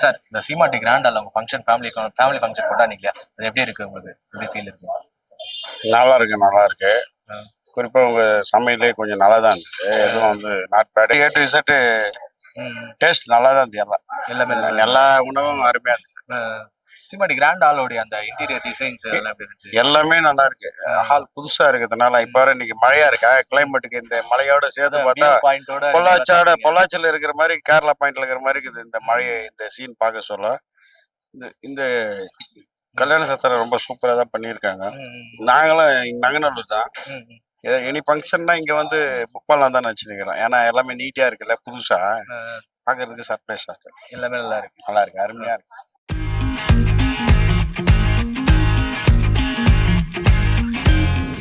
Sir, இந்த சீமாட்டி கிராண்டால உங்க function family function கொண்டாடிங்க இல்லையா? அது எப்படி இருக்கு உங்களுக்கு? எப்படி ஃபீல் இருக்கு? நல்லா இருக்கு, நல்லா இருக்கு. ஆ. குறிப்பாக உங்க சமையலே கொஞ்சம் நல்லா தான் இருந்தது. எதுவும் வந்து not bad. A to Z taste நல்லா தான் இருந்தது. எல்லாமே எல்லா உணவும் அருமையா இருந்தது. சீமாட்டி கிராண்ட் ஹாலோடைய அந்த இன்டீரியர் டிசைன்ஸ் எல்லாம் எப்படி இருந்துச்சு? எல்லாமே நல்லா இருக்கு. ஹால் புதுசா இருக்கிறதுனால இப்ப வர இன்னைக்கு மழையா இருக்கா, கிளைமேட்டுக்கு இந்த மழையோட சேர்த்து பார்த்தா பாயிண்டோட பொள்ளாச்சியில இருக்கிற மாதிரி, கேரளா பாயிண்ட்ல இருக்கிற மாதிரி இருக்குது. இந்த மழையை இந்த சீன் பார்க்க சொல்ல இந்த கல்யாண சத்திரம் ரொம்ப சூப்பரா தான் பண்ணியிருக்காங்க. நாங்களும் நங்கநல்லூர் தான். எனி ஃபங்க்ஷன்னா இங்க வந்து புக் பண்ணலாம் தான் நினைச்சுக்கிறோம். ஏன்னா எல்லாமே நீட்டா இருக்குல்ல, புதுசா பார்க்கறதுக்கு சர்ப்ரைஸா இருக்கு. எல்லாமே நல்லா இருக்கு. நல்லா இருக்கு, அருமையா இருக்கு.